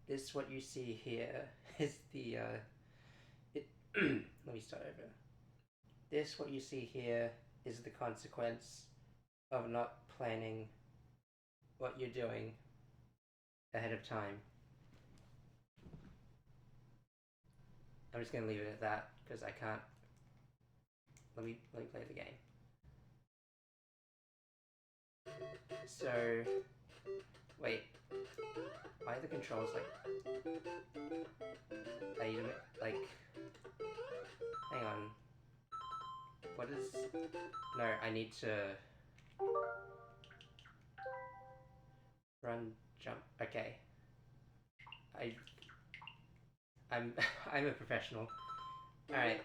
This, what you see here, is the, let me start over. This, what you see here, is the consequence of not planning what you're doing ahead of time. I'm just gonna leave it at that, because I can't... Let me play the game. So... Wait. Why are the controls like... like... Hang on. What is... No, I need to... Run, jump... Okay. I'm I'm a professional. Alright.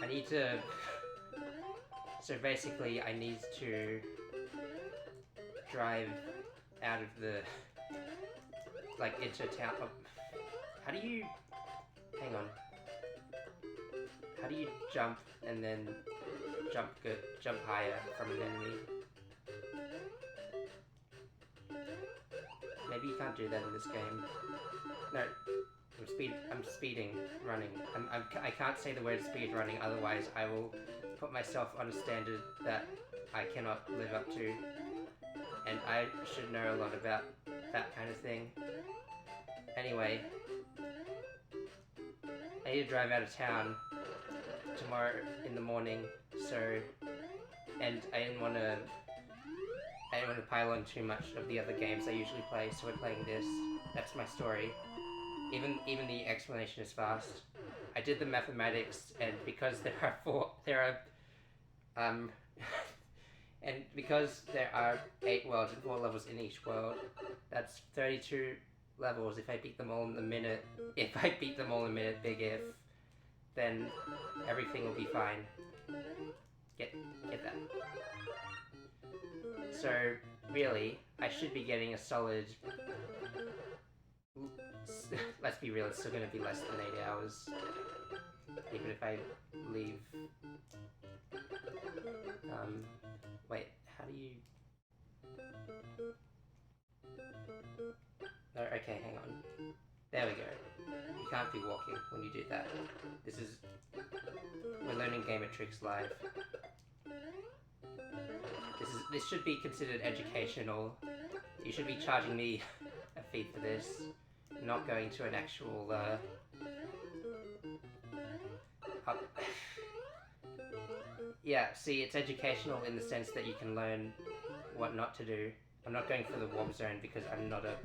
I need to... So basically, I need to drive out of the... like, into town... Oh. How do you... Hang on. How do you jump and then jump higher from an enemy? Maybe you can't do that in this game. No, I'm speeding, running. I can't say the word speed running, otherwise I will put myself on a standard that I cannot live up to. And I should know a lot about that kind of thing. Anyway, I need to drive out of town tomorrow in the morning, so... And I didn't want to pile on too much of the other games I usually play, so we're playing this. That's my story. Even the explanation is fast. I did the mathematics, and because there are and because there are 8 worlds and 4 levels in each world, that's 32 levels if I beat them all in a minute. If I beat them all in a minute, big if, then everything will be fine. Get that. So, really, I should be getting a solid... Let's be real, it's still gonna be less than 8 hours. Even if I leave... Wait, how do you... Oh, okay, hang on. There we go. You can't be walking when you do that. We're learning Gamer Tricks live. This should be considered educational. You should be charging me a fee for this, not going to an actual, Yeah, see, it's educational in the sense that you can learn what not to do. I'm not going for the warp zone because I'm not a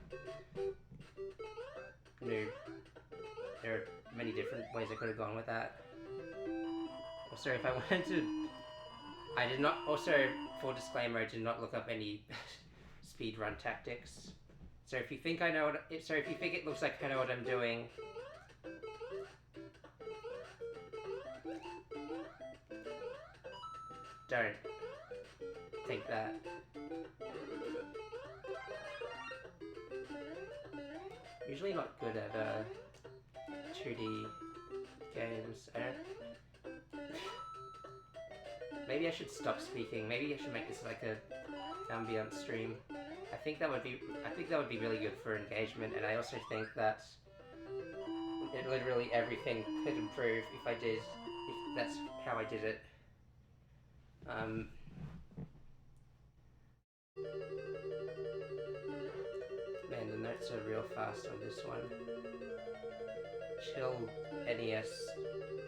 noob. There are many different ways I could have gone with that. Also, if I wanted to... I did not... Also, full disclaimer, I did not look up any speedrun tactics. So if you think I know what... if you think it looks like I know what I'm doing... Don't think that. Usually not good at 2D games. I don't... Maybe I should stop speaking. Maybe I should make this like a ambient stream. I think that would be really good for engagement, and I also think that literally everything could improve if that's how I did it. Man, the notes are real fast on this one. Chill NES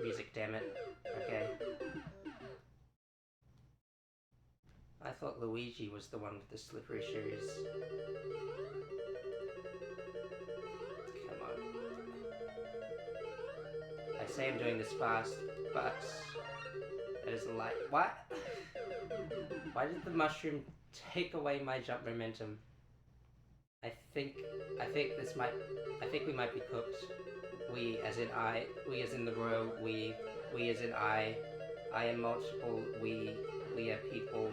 music, damn it. Okay. I thought Luigi was the one with the slippery shoes. Come on. I say I'm doing this fast, but that is a lie. What? Why did the mushroom take away my jump momentum? I think we might be cooked. We as in the royal we as in I am multiple, we are people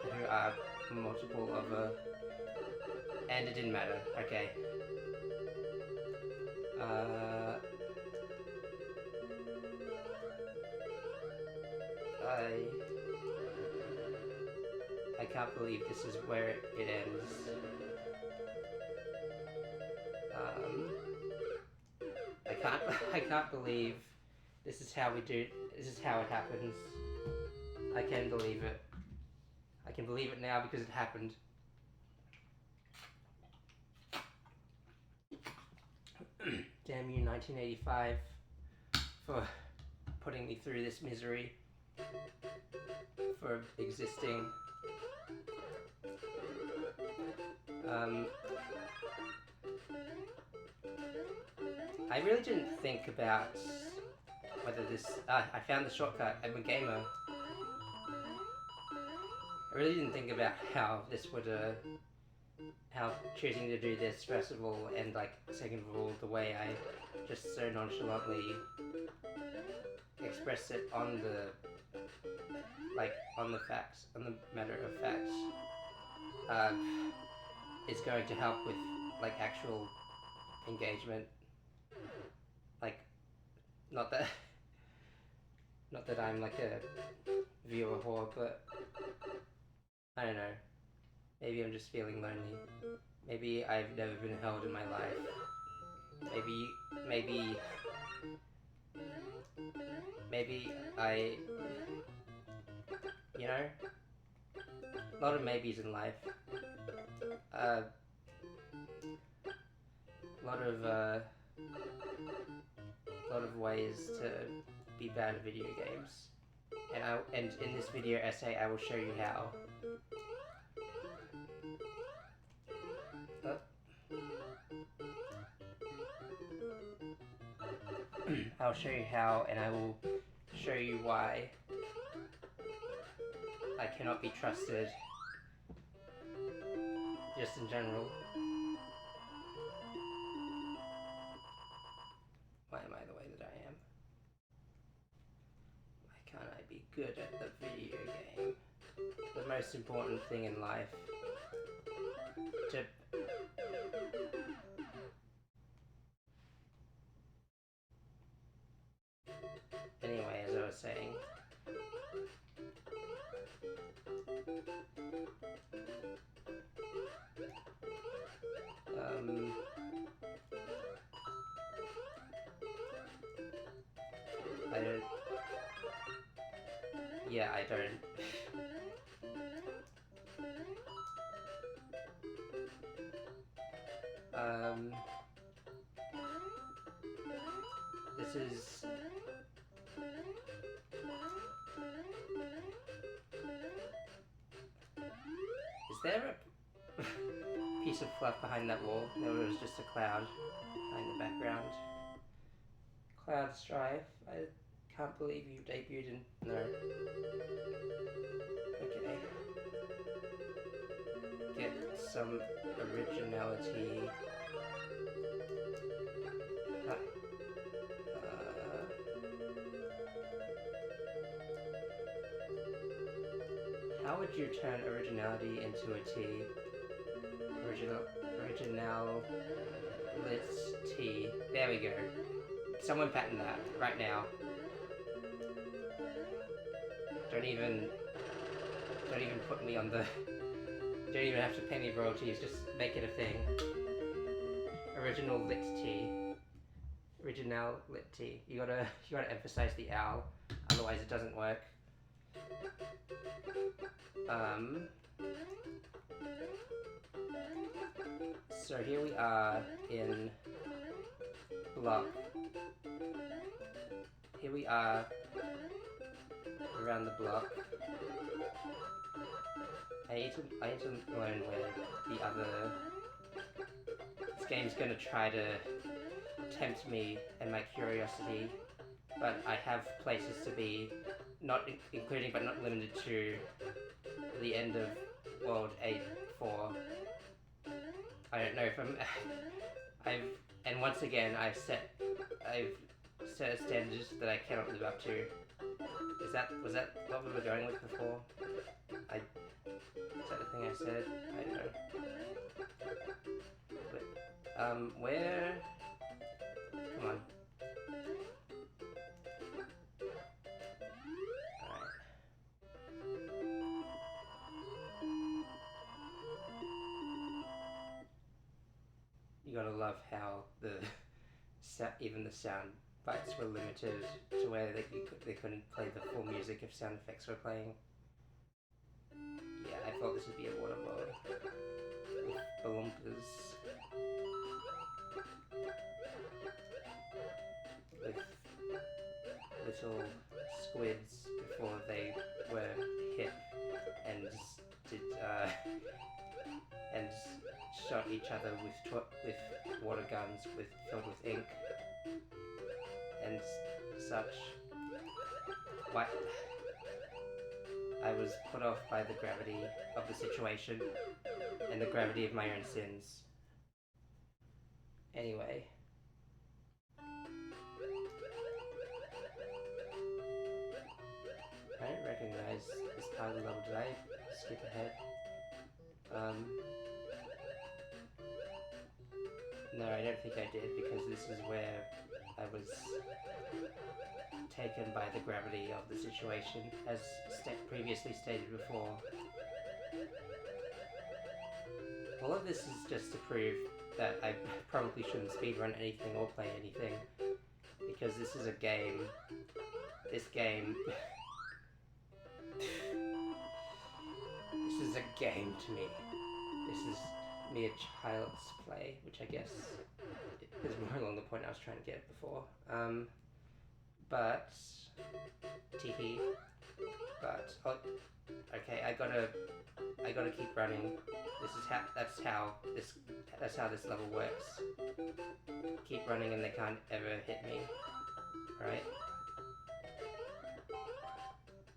who are multiple of and it didn't matter. Okay. I can't believe this is where it ends. Um, I can't believe this is how we do. This is how it happens. I can believe it. I can believe it now because it happened. Damn you, 1985, for putting me through this misery, for existing. I really didn't think about whether this. I found the shortcut. I'm a gamer. I really didn't think about how this would, how choosing to do this, first of all, and like, second of all, the way I just so nonchalantly express it on the, like, on the facts, on the matter of facts, is going to help with, like, actual engagement. Like, not that I'm like a viewer whore, but I don't know. Maybe I'm just feeling lonely. Maybe I've never been held in my life. Maybe I, you know, a lot of maybes in life. A lot of ways to be bad at video games. And in this video essay, I will show you how. I'll show you how, and I will show you why I cannot be trusted, just in general. Why am I the way that I am? Why can't I be good at the video game? The most important thing in life. Anyway, as I was saying, I don't. Yeah, I don't. This is. Is there a piece of fluff behind that wall? No, it was just a cloud behind the background. Cloud Strife. I can't believe you debuted in. No. Okay. Get some originality. How would you turn originality into a T? Original-list T. There we go. Someone patent that right now. Don't even put me on the. Don't even have to pay me royalties. Just make it a thing. Original lit T. Original lit T. You gotta emphasize the owl, otherwise it doesn't work. So here we are in block. Here we are around the block. I need to learn where the other. This game's gonna try to tempt me and my curiosity, but I have places to be, not including but not limited to the end of World 8-4. I don't know if and once again I've set a standard that I cannot live up to. Was that what we were going with before? Is that the thing I said? I don't know. But, where? Come on. you gotta love how even the sound bites were limited to where they couldn't play the full music if sound effects were playing. Yeah, I thought this would be a water world with Balloompas, with little squids before they were hit and did and shot each other with water guns filled with ink and such. What? I was put off by the gravity of the situation and the gravity of my own sins. Anyway. I don't recognize this part of the level. Did I skip ahead? No, I don't think I did, because this is where I was taken by the gravity of the situation, as previously stated before. All of this is just to prove that I probably shouldn't speedrun anything or play anything, because this is a game. This game... This is a game to me. This is mere child's play, which I guess is more along the point I was trying to get before. But teehee. But oh, okay, I gotta keep running. That's how this level works. Keep running and they can't ever hit me, right?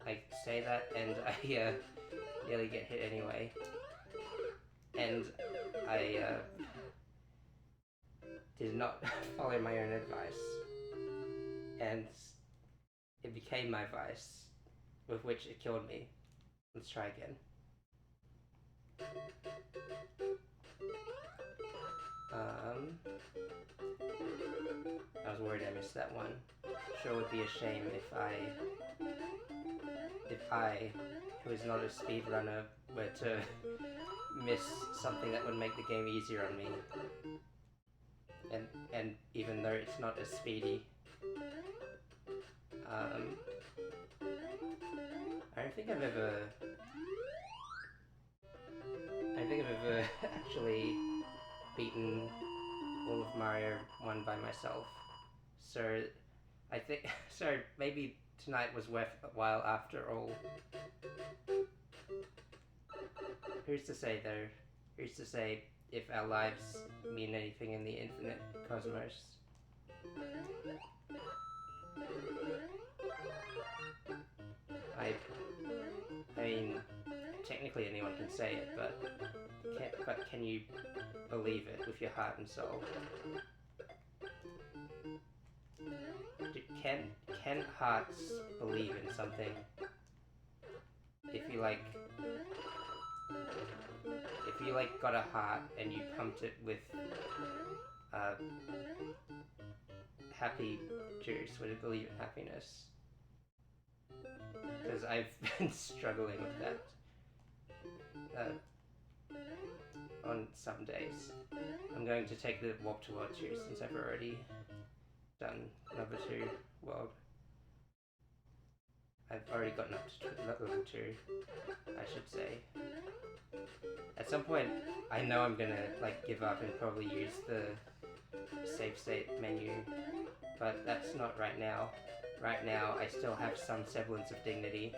I say that and I nearly get hit anyway. And I did not follow my own advice. And it became my vice, with which it killed me. Let's try again. I was worried I missed that one. Sure would be a shame if I, who is not a speedrunner, were to miss something that would make the game easier on me. And even though it's not as speedy. I don't think I've ever actually beaten all of Mario 1 by myself. So I think maybe tonight was worth a while after all. Who's to say though? Who's to say if our lives mean anything in the infinite cosmos? I mean, technically anyone can say it, but can you believe it with your heart and soul? Can hearts believe in something if you got a heart and you pumped it with happy juice, would it believe in happiness? Because I've been struggling with that on some days. I'm going to take the Warp to World 2 since I've already done number 2 world. I've already gotten up to level 2, I should say. At some point, I know I'm gonna give up and probably use the save state menu, but that's not right now. Right now, I still have some semblance of dignity.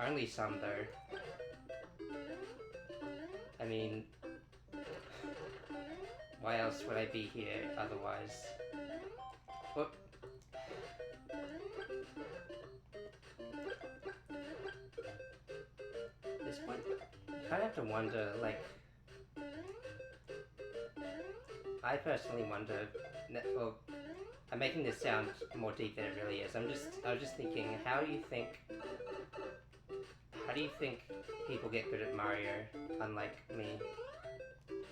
Only some, though. I mean, why else would I be here otherwise? Whoop. At this point, you kind of have to wonder, I personally wonder, well, I'm making this sound more deep than it really is. I was just thinking, how do you think people get good at Mario, unlike me?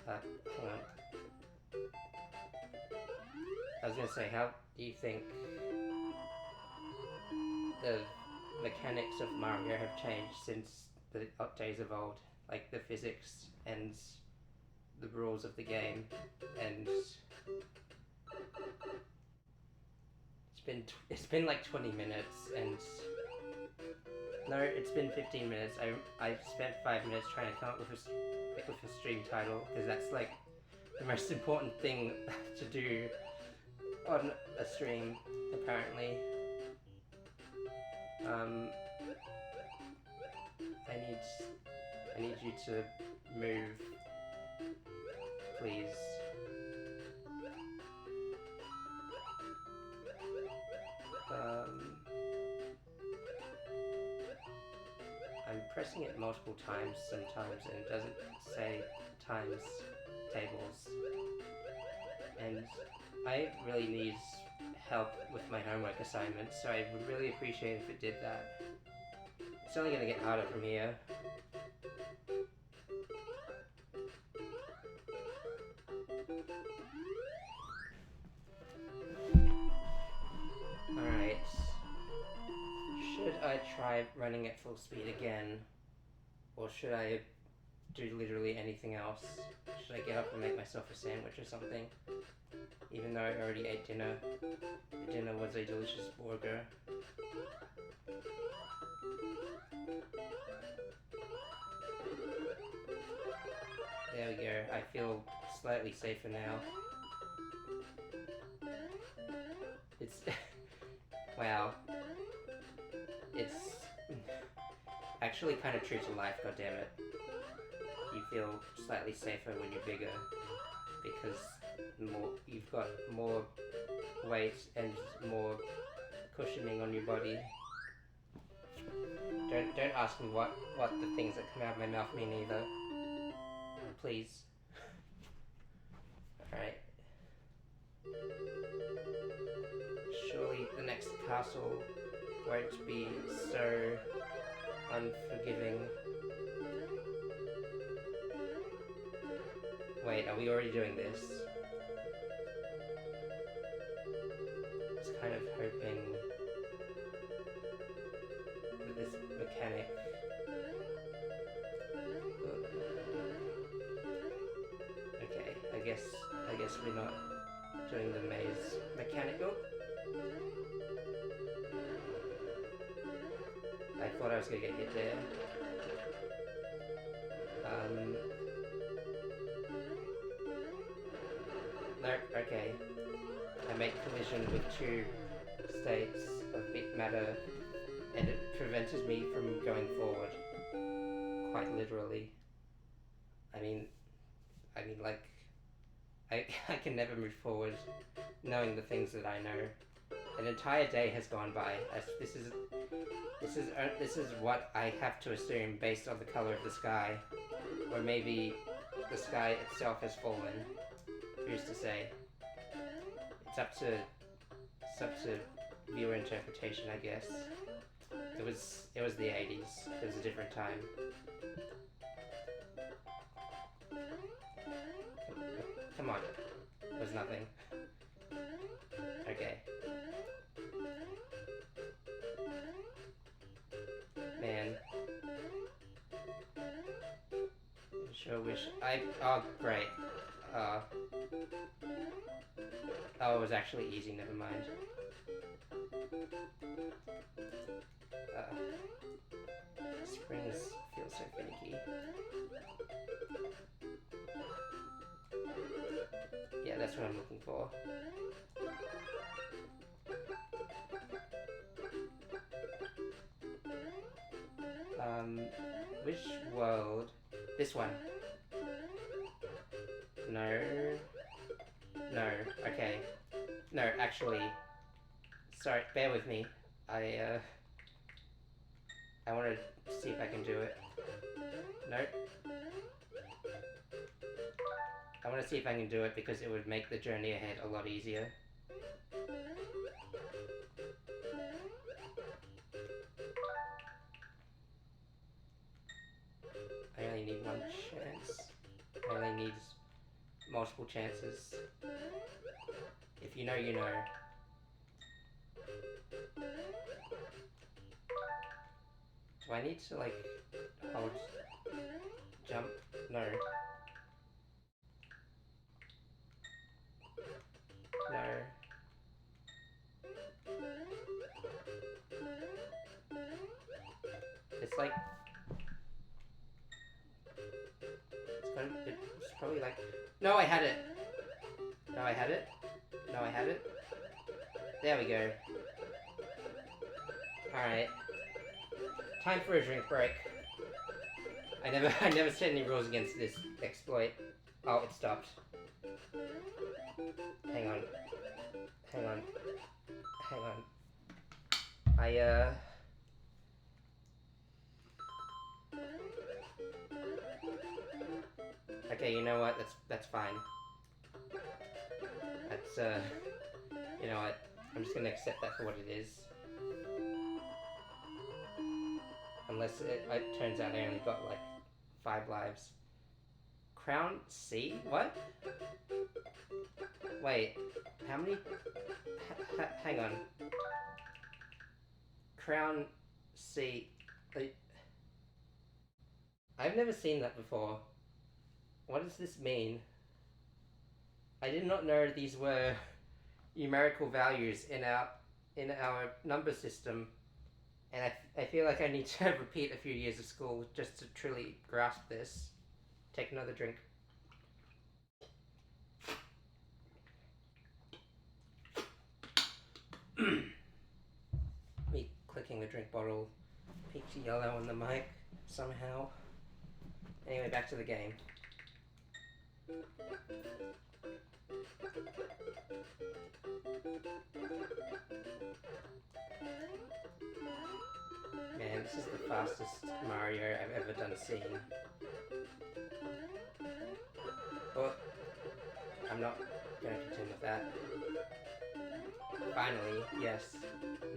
Hang on. I was gonna say, how do you think the mechanics of Mario have changed since the days of old? Like the physics and the rules of the game, and it's been like 20 minutes, and no, it's been 15 minutes. I spent 5 minutes trying to come up with a stream title, because that's like the most important thing to do on a stream, apparently. I need you to move, please. I'm pressing it multiple times sometimes, and it doesn't say times tables. And I really need help with my homework assignments, so I would really appreciate if it did that. It's only gonna get harder from here. Alright. Should I try running at full speed again? Or should I do literally anything else? Should I get up and make myself a sandwich or something? Even though I already ate dinner. Dinner was a delicious burger. There we go. I feel slightly safer now. It's... wow. It's actually kind of true to life, goddammit. You feel slightly safer when you're bigger, because you've got more weight and more cushioning on your body. Don't ask me what the things that come out of my mouth mean either. Please. Alright. Surely the next castle won't be so unforgiving. Wait, are we already doing this? I was kind of hoping with this mechanic. Okay, I guess we're not doing the maze mechanical. I thought I was gonna get hit there. No, okay. I make collision with two states of bit matter, and it prevented me from going forward. Quite literally. I mean, like, I can never move forward knowing the things that I know. An entire day has gone by. This is what I have to assume based on the color of the sky, or maybe the sky itself has fallen. Who's to say? It's up to viewer interpretation, I guess. It was the 80s. It was a different time. Come on. It was nothing. Okay. Man. I sure wish oh, great. Oh, it was actually easy, never mind. Springs feel so finicky. Yeah, that's what I'm looking for. Which world? This one. No. No, okay. No, actually. Sorry, bear with me. I want to see if I can do it. Nope. I want to see if I can do it because it would make the journey ahead a lot easier. I only need one chance. I only need multiple chances. If you know, you know. Do I need to, like, hold... jump? No. like... It's probably like... No, I had it! No, I had it. No, I had it. There we go. Alright. Time for a drink break. I never set any rules against this exploit. Oh, it stopped. Hang on. Hang on. Hang on. Okay, you know what? That's fine. That's, you know what? I'm just gonna accept that for what it is. Unless it turns out I only got, like, 5 lives. Crown C? What? Wait, how many... hang on. Crown C... I've never seen that before. What does this mean? I did not know these were numerical values in our number system. And I feel like I need to repeat a few years of school just to truly grasp this. Take another drink. Me clicking the drink bottle peaked yellow on the mic somehow. Anyway, back to the game. Man, this is the fastest Mario I've ever done seen. But I'm not going to continue with that. Finally, yes.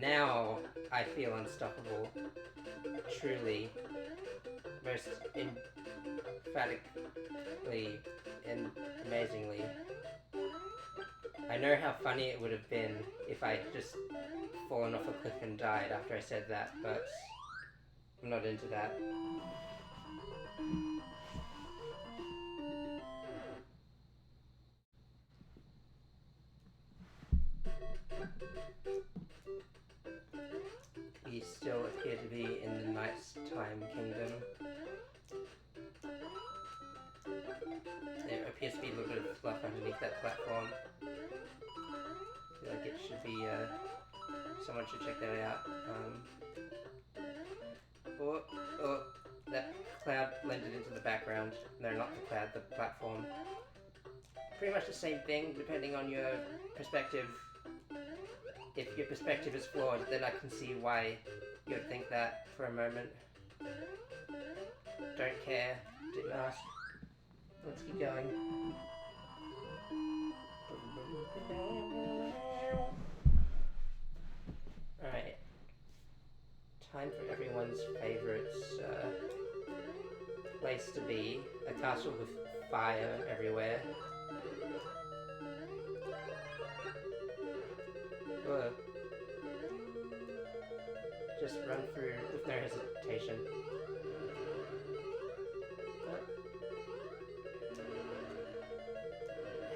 Now I feel unstoppable. Truly. Most emphatically and amazingly. I know how funny it would have been if I had just fallen off a cliff and died after I said that, but I'm not into that. We still appear to be in the Nighttime Kingdom. There appears to be a little bit of fluff underneath that platform. I feel like it should be, someone should check that out. Oh, that cloud blended into the background. No, not the cloud, the platform. Pretty much the same thing, depending on your perspective. If your perspective is flawed, then I can see why you would think that for a moment. Don't care, didn't ask. Let's keep going. Alright. Time for everyone's favourite place to be. A castle with fire everywhere. Ugh. Just run through with no hesitation.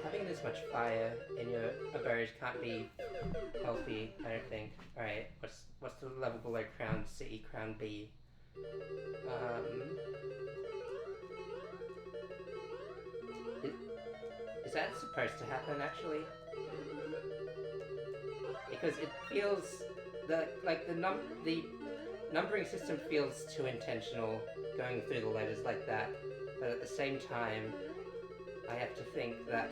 Having this much fire in your abode can't be healthy, I don't think. Alright, what's the level below Crown C, Crown B? Is that supposed to happen, actually? Because it feels... the numbering system feels too intentional, going through the letters like that. But at the same time, I have to think that,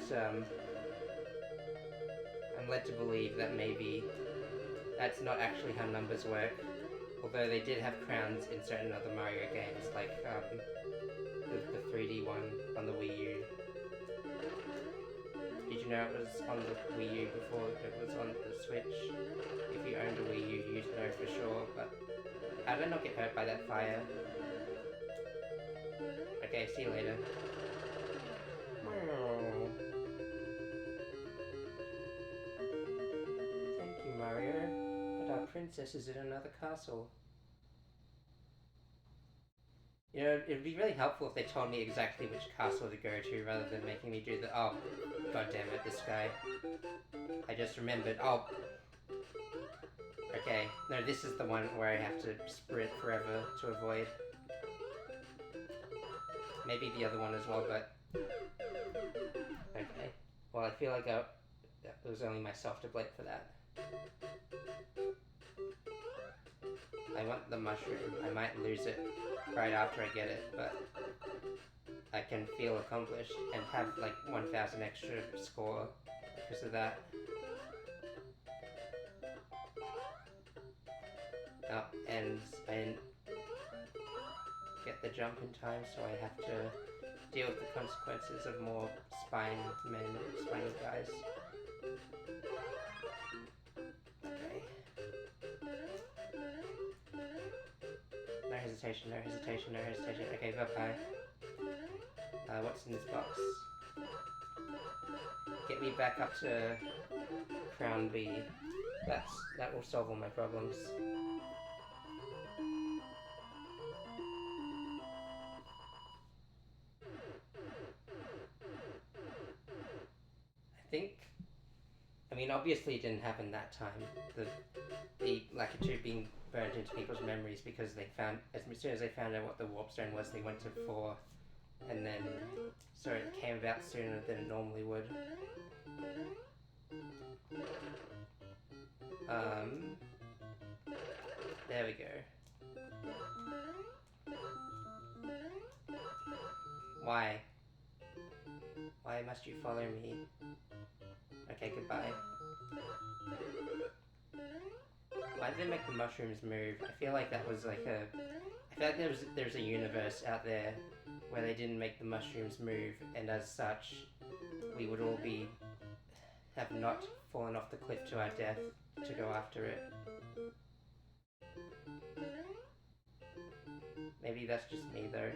I'm led to believe that maybe that's not actually how numbers work. Although they did have crowns in certain other Mario games, like, the 3D one on the Wii U. Did you know it was on the Wii U before it was on the Switch? If you owned a Wii U, you'd know for sure, but how did I not get hurt by that fire? Okay, see you later. Thank you, Mario. But our princess is in another castle. You know, it'd be really helpful if they told me exactly which castle to go to rather than making me do the... Oh, god damn it, this guy. I just remembered. Oh, Okay, no, this is the one where I have to sprint forever to avoid. Maybe the other one as well, but... Okay. Well, I feel like it was only myself to blame for that. I want the mushroom. I might lose it right after I get it, but I can feel accomplished and have like 1,000 extra score because of that. Oh, and I didn't get the jump in time, so I have to deal with the consequences of more spiny guys. Okay. No hesitation, no hesitation, no hesitation. Okay, bye-bye. What's in this box? Get me back up to Crown B. That will solve all my problems. I mean, obviously it didn't happen that time. The Lakitu being burned into people's memories because they found, as soon as they found out what the warp stone was, they went to 4, and then, so it came about sooner than it normally would. There we go. Why? Why must you follow me? Okay, goodbye. Why did they make the mushrooms move? I feel like that was like a... I feel like there's a universe out there where they didn't make the mushrooms move, and as such, we would all have not fallen off the cliff to our death to go after it. Maybe that's just me though.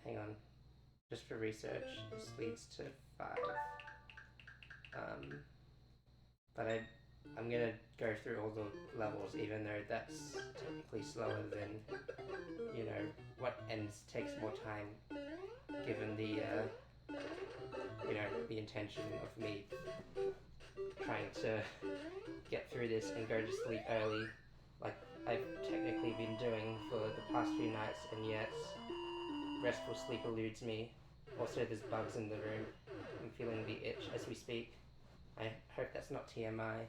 Hang on. Just for research, this leads to 5. But I'm gonna go through all the levels, even though that's technically slower than, you know, what ends takes more time, given the, you know, the intention of me trying to get through this and go to sleep early, like I've technically been doing for the past few nights, and yet restful sleep eludes me. Also, there's bugs in the room. I'm feeling the itch as we speak. I hope that's not TMI,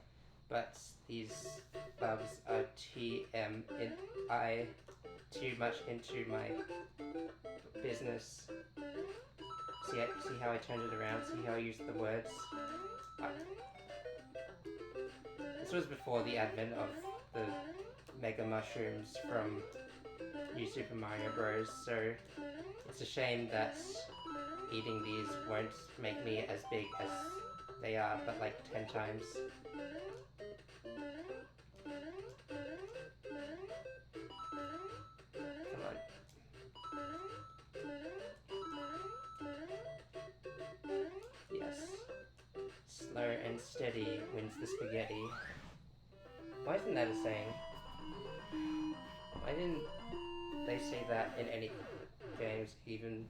but these bugs are TMI, too much into my business. See how I turned it around? See how I used the words? This was before the advent of the Mega Mushrooms from New Super Mario Bros. So it's a shame that eating these won't make me as big as they are, but like 10 times. Come on. Yes. Slow and steady wins the spaghetti. Why isn't that a saying? Why didn't they say that in any games, even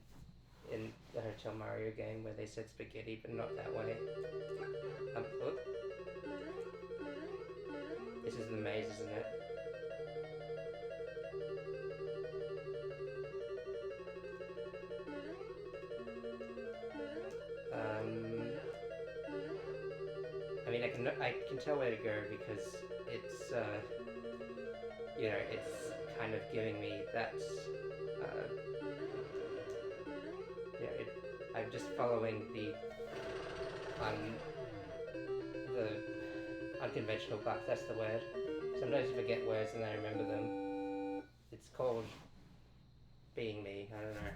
in the Hotel Mario game where they said spaghetti, but not that way? Oop. This is the maze, isn't it? I mean, I can tell where to go because it's, you know, it's kind of giving me that, you know, I'm just following the unconventional path, that's the word. Sometimes you forget words and then I remember them. It's called being me, I don't know.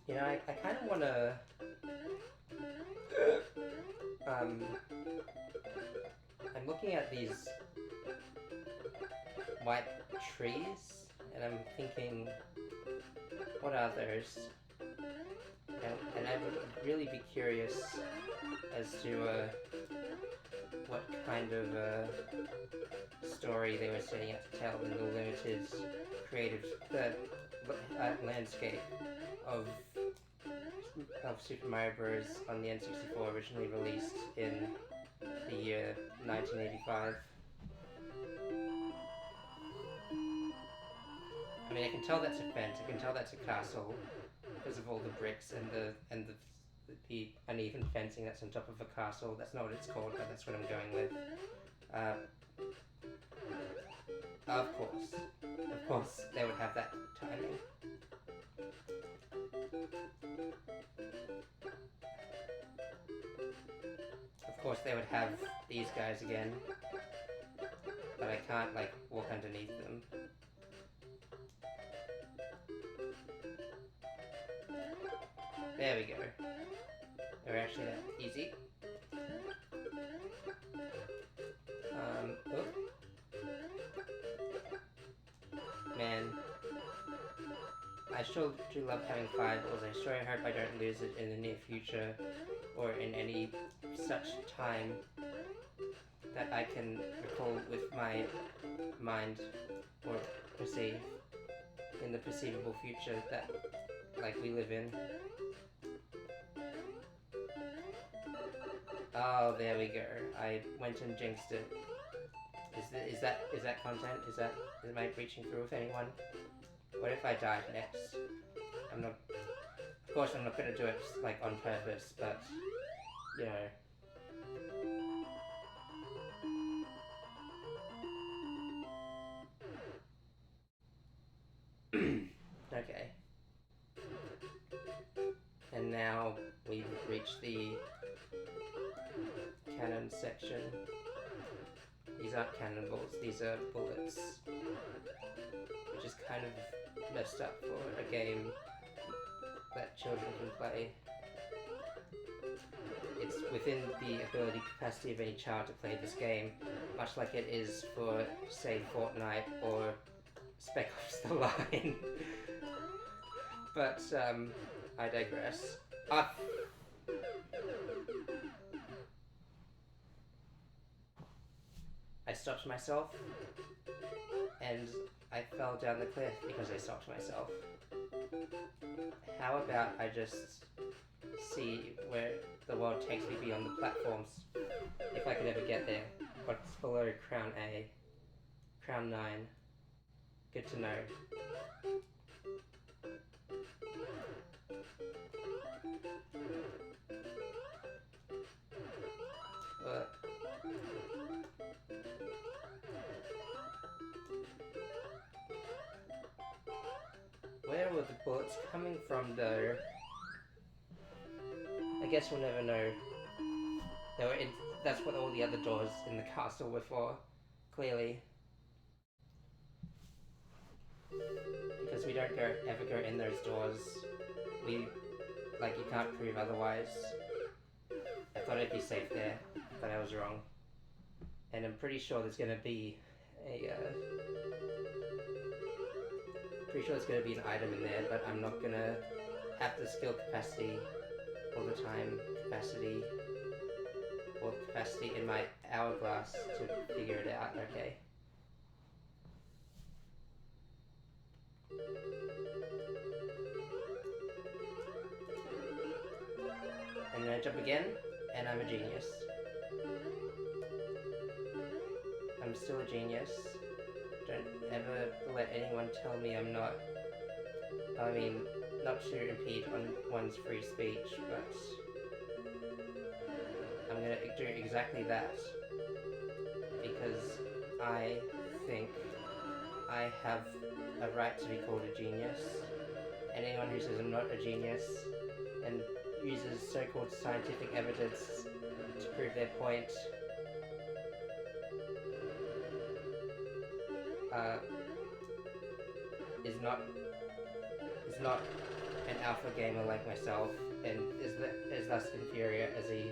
You know, I kind of want to, I'm looking at these white trees, and I'm thinking, what are those? And I would really be curious as to what kind of story they were setting out to tell in the limited creative landscape of Super Mario Bros. On the N64, originally released in the year 1985. I mean, I can tell that's a fence. I can tell that's a castle because of all the bricks and the uneven fencing that's on top of a castle. That's not what it's called, but that's what I'm going with. Of course, they would have that timing. Of course, they would have these guys again, but I can't like walk underneath them. There we go. They're actually that easy. Oh. Man. I sure do love having fireballs. I sure hope I don't lose it in the near future or in any such time that I can recall with my mind or perceive in the perceivable future that like we live in. Oh, there we go. I went and jinxed it. Is that content? Am I reaching through with anyone? What if I died next? Of course I'm not gonna do it like on purpose, but you know. Okay. And now we've reached the cannon section. These aren't cannonballs, these are bullets. Which is kind of messed up for a game that children can play. It's within the ability capacity of any child to play this game, much like it is for, say, Fortnite or Spec Ops The Line. But, I digress. I stopped myself, and I fell down the cliff because I stopped myself. How about I just see where the world takes me beyond the platforms, if I could ever get there. What's below Crown A? Crown 9. Good to know. Where were the bullets coming from, though? I guess we'll never know. That's what all the other doors in the castle were for, clearly. Because we don't ever go in those doors. You can't prove otherwise. I thought I'd be safe there, but I was wrong. And I'm pretty sure there's gonna be an item in there, but I'm not gonna have the skill capacity all the time, or capacity in my hourglass to figure it out. Okay. And then I jump again, and I'm a genius. I'm still a genius. Don't ever let anyone tell me I'm not. I mean, not to impede on one's free speech, but I'm gonna do exactly that. Because I think I have a right to be called a genius. And anyone who says I'm not a genius and uses so-called scientific evidence to prove their point is not an alpha gamer like myself, and is thus inferior as a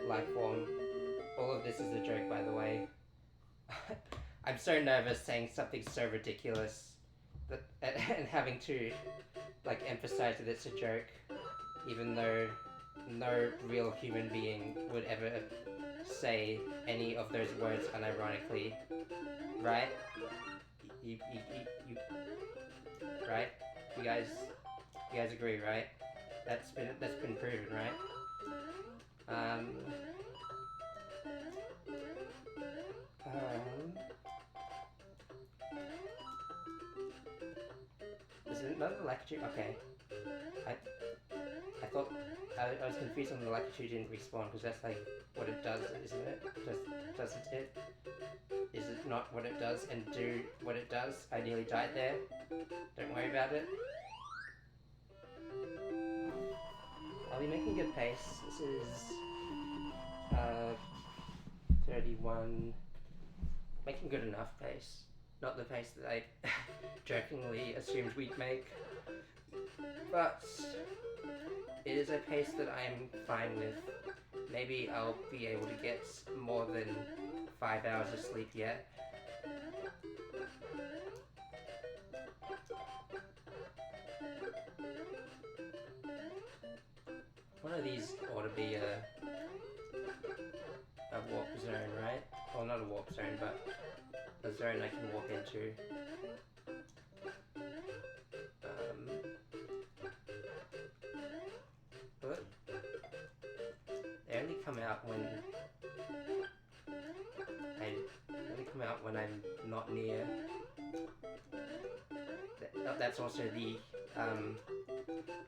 life form. All of this is a joke, by the way. I'm so nervous saying something so ridiculous and having to emphasize that it's a joke, even though no real human being would ever say any of those words unironically, right? You right? You guys agree, right? That's been proven, right? Um, is it not the lecture? Okay. I thought I was confused when the lecture didn't respawn because that's like what it does, isn't it? Doesn't it? Is it not what it does and do what it does? I nearly died there. Don't worry about it. Are we making good pace? This is 31. Making good enough pace. Not the pace that I jokingly assumed we'd make. But it is a pace that I'm fine with. Maybe I'll be able to get more than 5 hours of sleep yet. One of these ought to be a warp zone, right? Well, not a warp zone, but a zone I can walk into. But they only come out when I'm not near. That's also the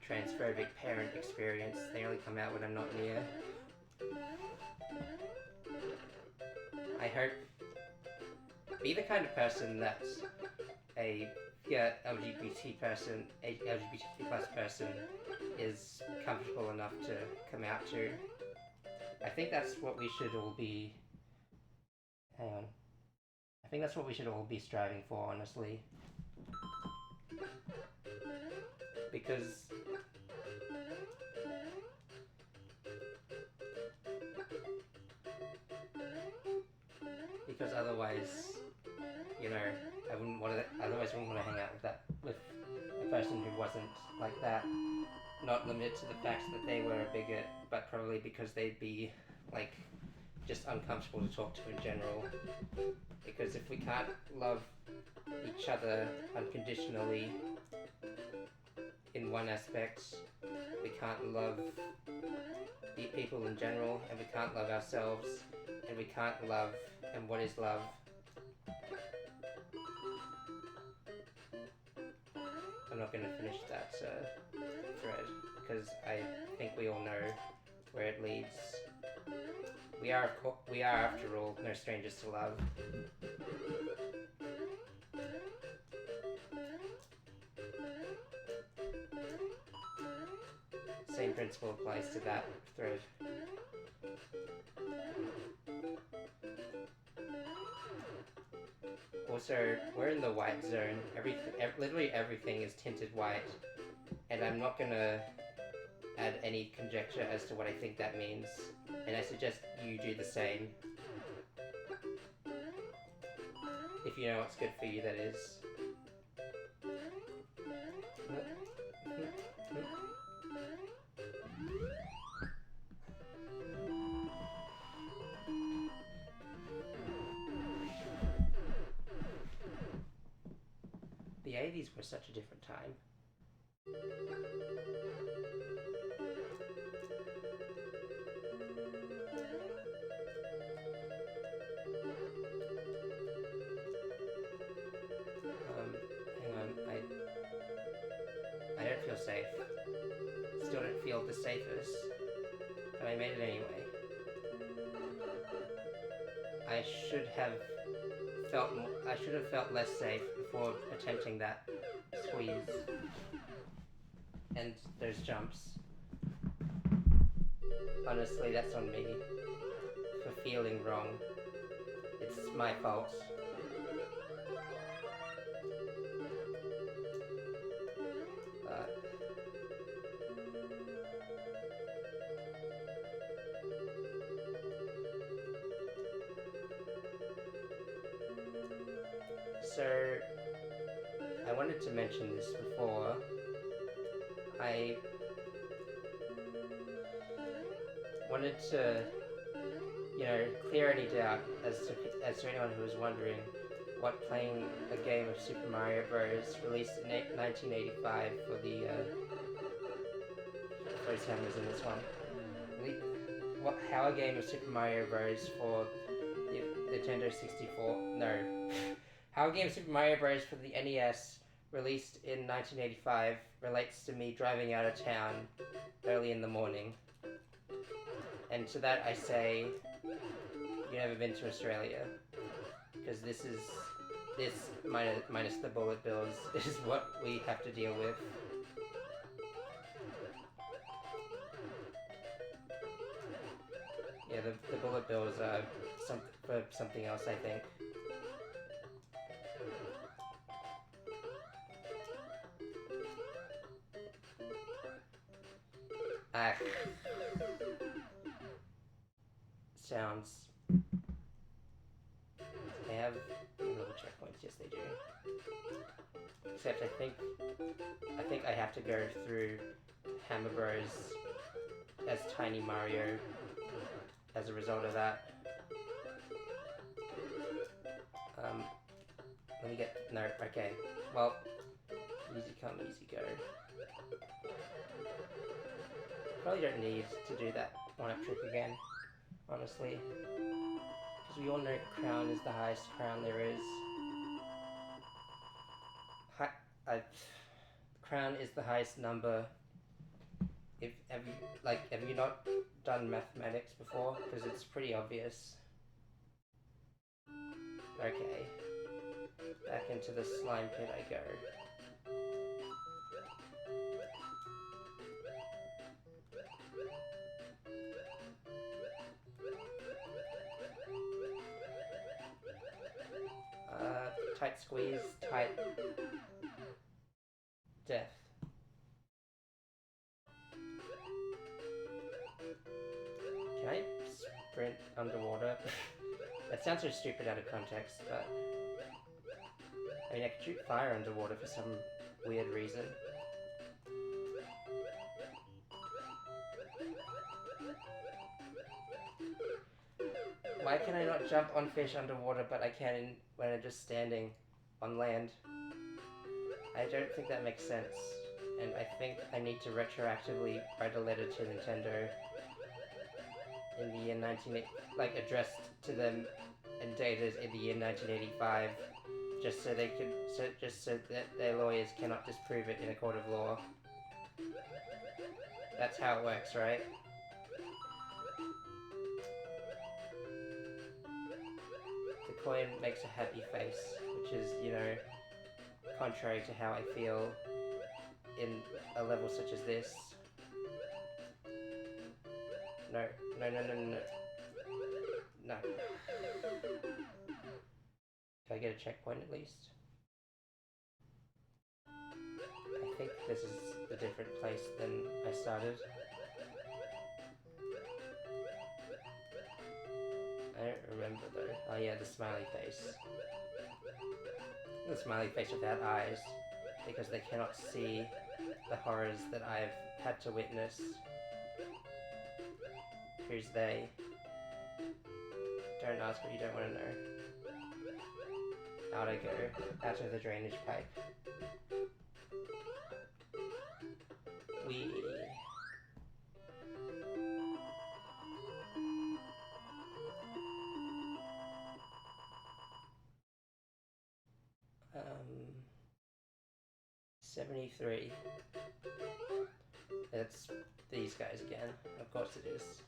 transphobic parent experience. They only come out when I'm not near. I hope be the kind of person that a LGBT person, a LGBTQ plus person is comfortable enough to come out to. I think that's what we should all be. Hang on. I think that's what we should all be striving for, honestly. Because otherwise, you know, I wouldn't want to hang out with a person who wasn't like that. Not limited to the fact that they were a bigot, but probably because they'd be like just uncomfortable to talk to in general. Because if we can't love each other unconditionally in one aspect, we can't love people in general, and we can't love ourselves, and we can't love, and what is love? I'm not going to finish that thread, because I think we all know where it leads. We are, after all, no strangers to love. Same principle applies to that thread. Also, we're in the white zone. Literally everything is tinted white, and I'm not gonna add any conjecture as to what I think that means, and I suggest you do the same. If you know what's good for you, that is. The 80s were such a different time. Hang on, I don't feel safe. Still don't feel the safest, but I made it anyway. I should have felt less safe before attempting that squeeze and those jumps. Honestly, that's on me for feeling wrong. It's my fault. So, I wanted to mention this before. I wanted to clear any doubt as to anyone who was wondering what playing a game of Super Mario Bros. Released in 1985 for the first time was in this one. How a game of Super Mario Bros. For the Nintendo 64. No. How a game of Super Mario Bros. For the NES released in 1985 relates to me driving out of town early in the morning. And to that I say, you've never been to Australia. Because this minus the bullet bills is what we have to deal with. Yeah, the bullet bills are for something else, I think. Sounds. They have little checkpoints, yes they do. Except I think I have to go through Hammer Bros as Tiny Mario as a result of that. Let me get, no, okay. Well, easy come, easy go. Probably don't need to do that one-up trick again, honestly. Because we all know crown is the highest crown there is. Crown is the highest number. Have you not done mathematics before? Because it's pretty obvious. Okay. Back into the slime pit I go. Tight squeeze, tight death. Can I sprint underwater? That sounds so stupid out of context, but I mean I could shoot fire underwater for some weird reason. Why can I not jump on fish underwater, but I can when I'm just standing on land? I don't think that makes sense, and I think I need to retroactively write a letter to Nintendo in the year addressed to them and dated in the year 1985, just so that their lawyers cannot disprove it in a court of law. That's how it works, right? The coin makes a happy face, which is, contrary to how I feel in a level such as this. No. No. Can I get a checkpoint at least? I think this is a different place than I started. I don't remember though. Oh yeah, the smiley face. The smiley face without eyes, because they cannot see the horrors that I've had to witness. Who's they? Don't ask what you don't want to know. Out I go, out of the drainage pipe. Wee. Um, 73. It's these guys again. Of course it is.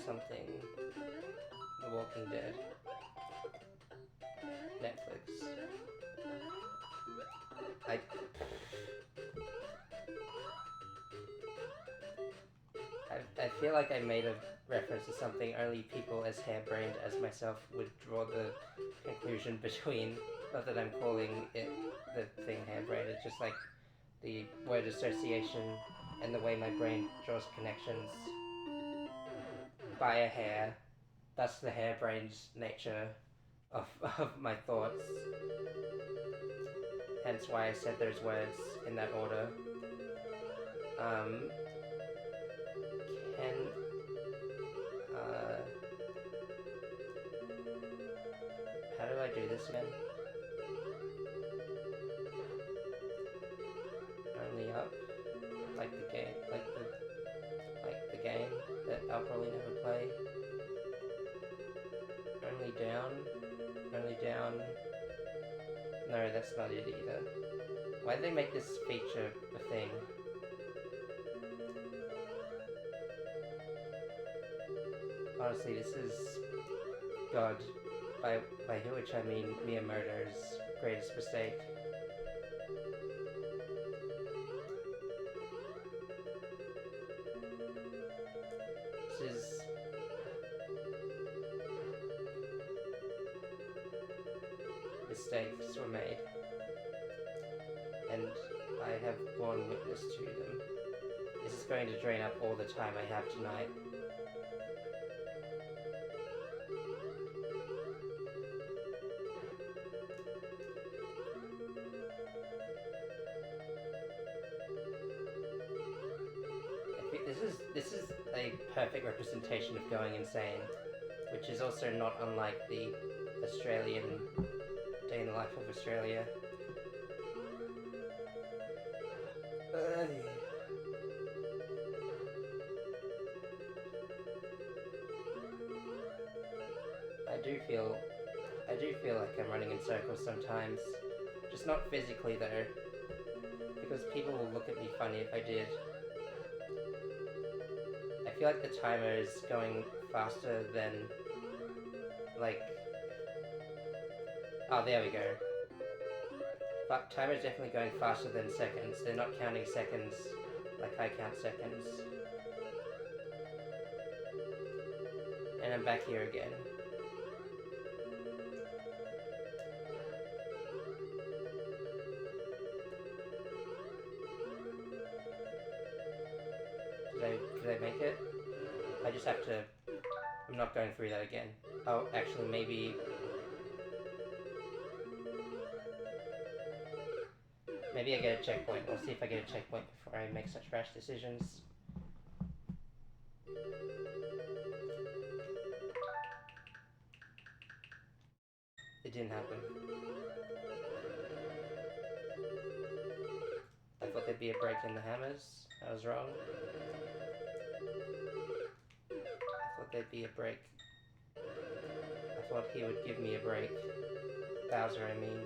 Something. The Walking Dead. Netflix. I feel like I made a reference to something only people as harebrained as myself would draw the conclusion between. Not that I'm calling it the thing harebrained, it's just like the word association and the way my brain draws connections. by a hair. That's the harebrained nature of, of my thoughts. Hence why I said those words in that order. Can... how do I do this again? Only up? Like the game, like the game that I'll probably never play. Only down? Only down? No, that's not it either. Why'd they make this feature a thing? Honestly, this is God, by which I mean Miyamoto's greatest mistake. This is... mistakes were made, and I have borne witness to them. This is going to drain up all the time I have tonight. This is a perfect representation of going insane, which is also not unlike the Australian Day in the Life of Australia. I do feel like I'm running in circles sometimes. Just not physically though, because people will look at me funny if I did. I feel like the timer is going faster than, like... Oh, there we go. But timer's definitely going faster than seconds. They're not counting seconds like I count seconds. And I'm back here again. Did I make it? I just have to... I'm not going through that again. Oh, actually, maybe... Maybe I get a checkpoint. We'll see if I get a checkpoint before I make such rash decisions. It didn't happen. I thought there'd be a break in the hammers. I was wrong. I thought there'd be a break. I thought he would give me a break. Bowser, I mean.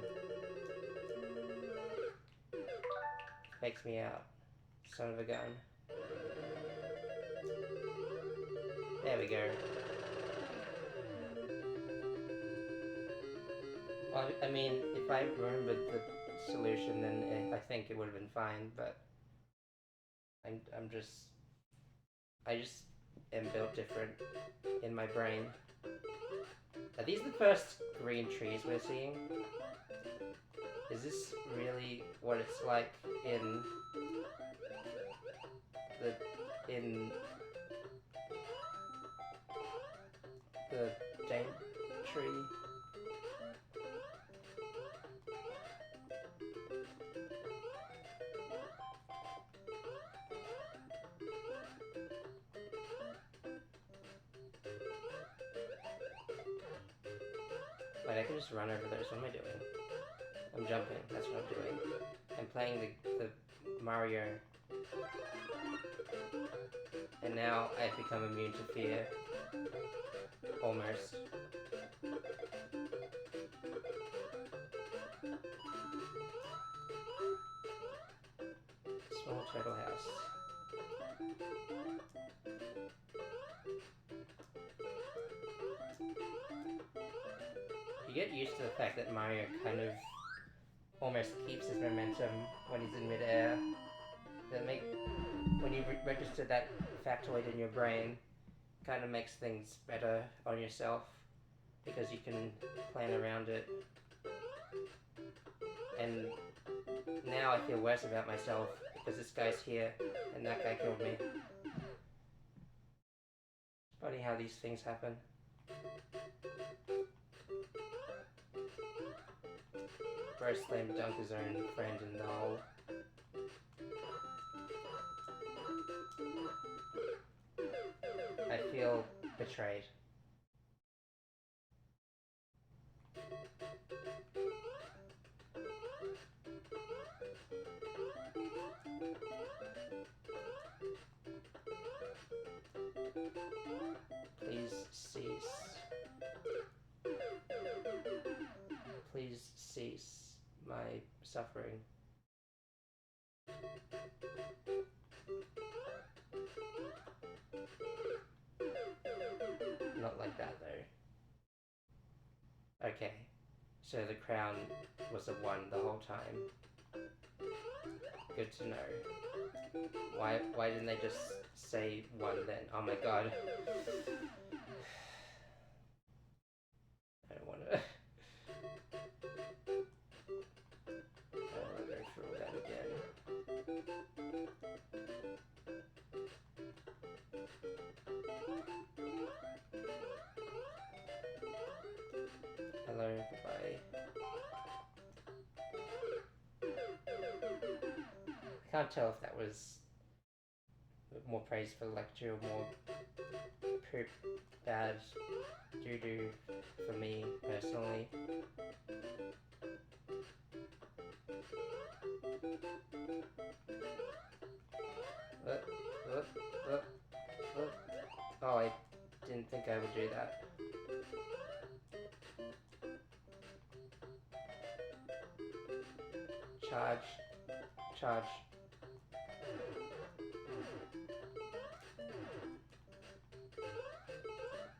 Fakes me out. Son of a gun. There we go. Well, I mean, if I remembered the solution, then I think it would have been fine, but I just am built different in my brain. Are these the first green trees we're seeing? Is this really what it's like in the Daintree? Wait, I can just run over those. What am I doing? I'm jumping. That's what I'm doing. I'm playing the Mario. And now I've become immune to fear. Almost. Small turtle house. You get used to the fact that Mario kind of almost keeps his momentum when he's in midair. When you register that factoid in your brain, kind of makes things better on yourself because you can plan around it. And now I feel worse about myself because this guy's here and that guy killed me. Funny how these things happen. Bro slammed dunk his own friend in the hole. I feel betrayed. Please cease. Please cease my suffering. Not like that though. Okay, so the crown was a 1 the whole time. Good to know. Why didn't they just say 1 then? Oh my god. I don't wanna go through all that again. Hello, goodbye. I can't tell if that was more praise for the lecture or more poop, bad doo-doo for me personally. Oh, I didn't think I would do that. Charge. Charge.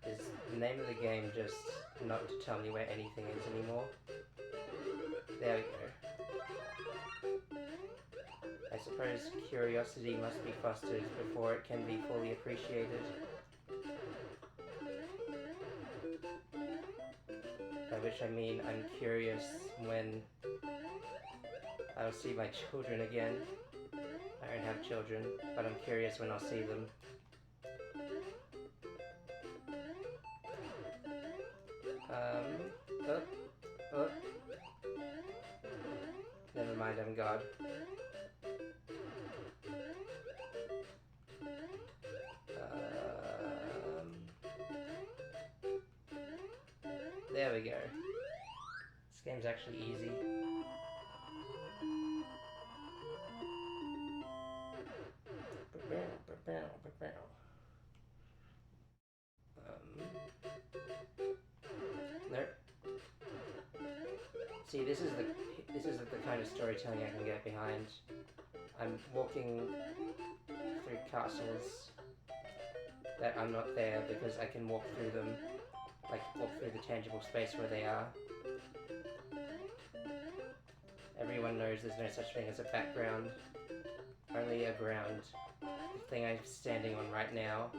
Is the name of the game just not to tell me where anything is anymore? There we go. I suppose curiosity must be fostered before it can be fully appreciated. By which I mean I'm curious when I'll see my children again. I don't have children, but I'm curious when I'll see them. Never mind, I'm God. There we go. This game's actually easy. Nope. See, this is the kind of storytelling I can get behind. I'm walking through castles that I'm not there because I can walk through them, like walk through the tangible space where they are. Everyone knows there's no such thing as a background, only a ground. The thing I'm standing on right now.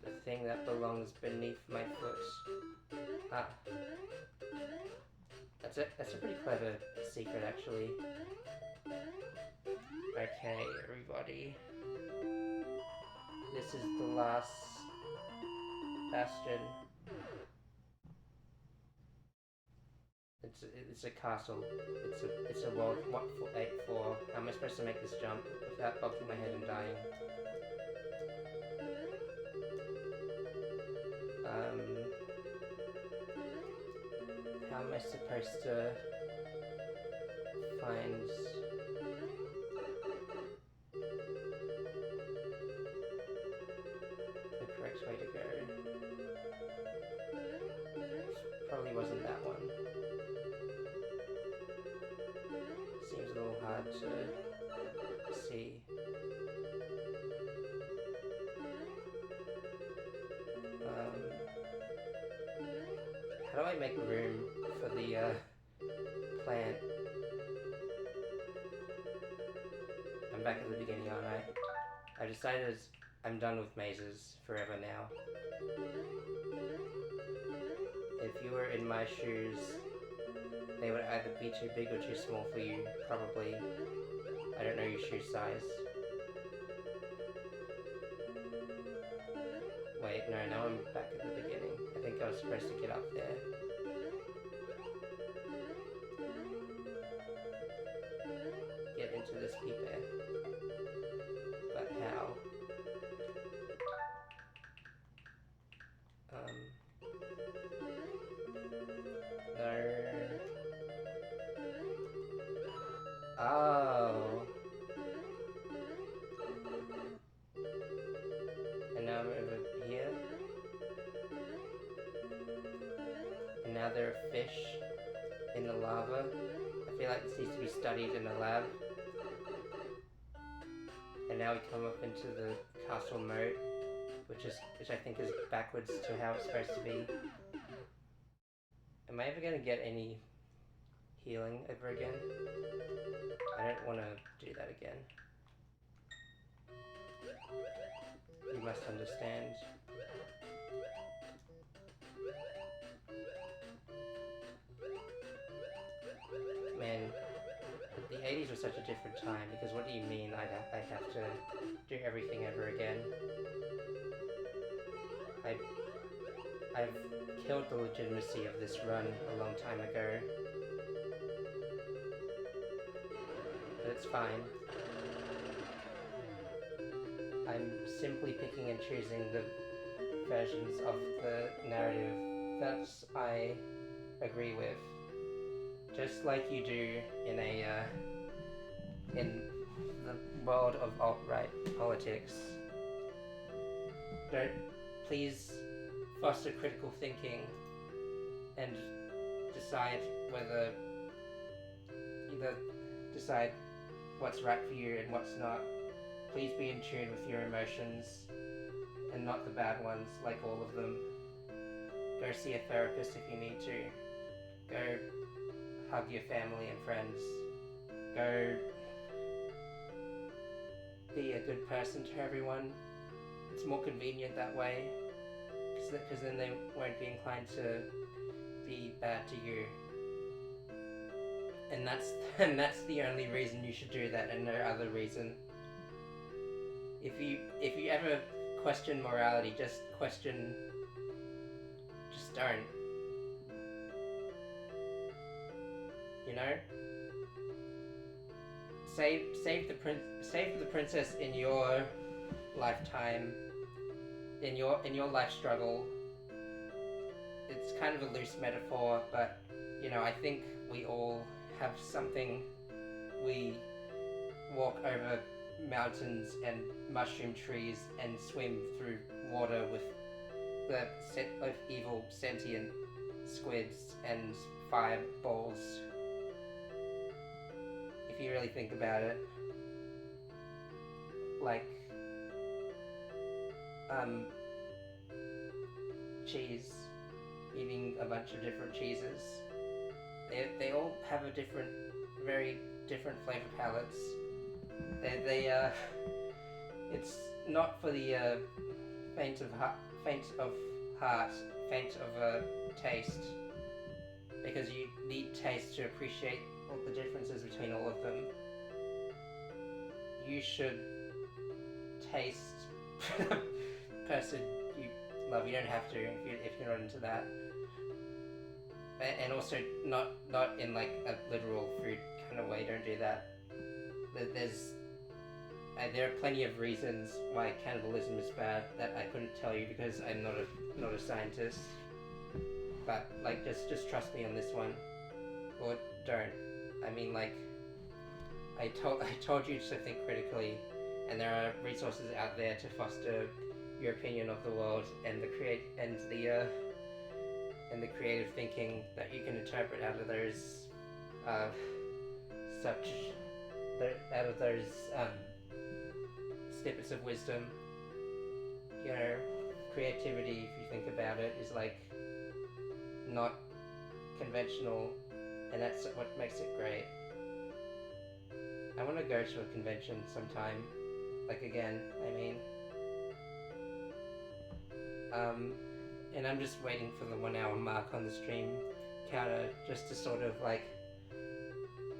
The thing that belongs beneath my foot. Ah. That's a pretty clever secret, actually. Okay, everybody. This is the last bastion. It's a castle. It's a world 184. How am I supposed to make this jump without bumping my head and dying? How am I supposed to find the correct way to go? Probably wasn't that one. Seems a little hard to see. How do I make room for the plant? I'm back at the beginning, aren't I? I decided I'm done with mazes forever now. If you were in my shoes, they would either be too big or too small for you, probably. I don't know your shoe size. was supposed to get up there. Get into this peeper. But how? No. Oh. And now I'm over here. And now there are fish in the lava. I feel like this needs to be studied in a lab. And now we come up into the castle moat, which I think is backwards to how it's supposed to be. Am I ever gonna get any healing ever again? I don't want to do that again. You must understand. Man, the 80s was such a different time, because what do you mean I'd have to do everything ever again? I've killed the legitimacy of this run a long time ago. But it's fine. I'm simply picking and choosing the versions of the narrative that I agree with. Just like you do in the world of alt-right politics. Please foster critical thinking and decide what's right for you and what's not. Please be in tune with your emotions and not the bad ones, like all of them. Go see a therapist if you need to. Go hug your family and friends. Go be a good person to everyone. It's more convenient that way, because then they won't be inclined to be bad to you. And that's the only reason you should do that, and no other reason. If you ever question morality, just don't. You know? Save the princess in your lifetime, in your life struggle. It's kind of a loose metaphor, but you know, I think we all have something. We walk over mountains and mushroom trees and swim through water with the set of evil sentient squids and fireballs. If you really think about it, like cheese, eating a bunch of different cheeses. They all have a very different flavor palettes. It's not for the faint of heart, faint of taste, because you need taste to appreciate all the differences between all of them. You should taste the person you love. You don't have to if you're not into that. And also not in like a literal food kind of way. Don't do that. There are plenty of reasons why cannibalism is bad that I couldn't tell you because I'm not a scientist. But like just trust me on this one, or don't. I mean, like I told you to think critically, and there are resources out there to foster your opinion of the world and the creative thinking that you can interpret out of those snippets of wisdom. You know, creativity, if you think about it, is like not conventional, and that's what makes it great. I want to go to a convention sometime, like again, I mean. And I'm just waiting for the 1 hour mark on the stream counter just to sort of like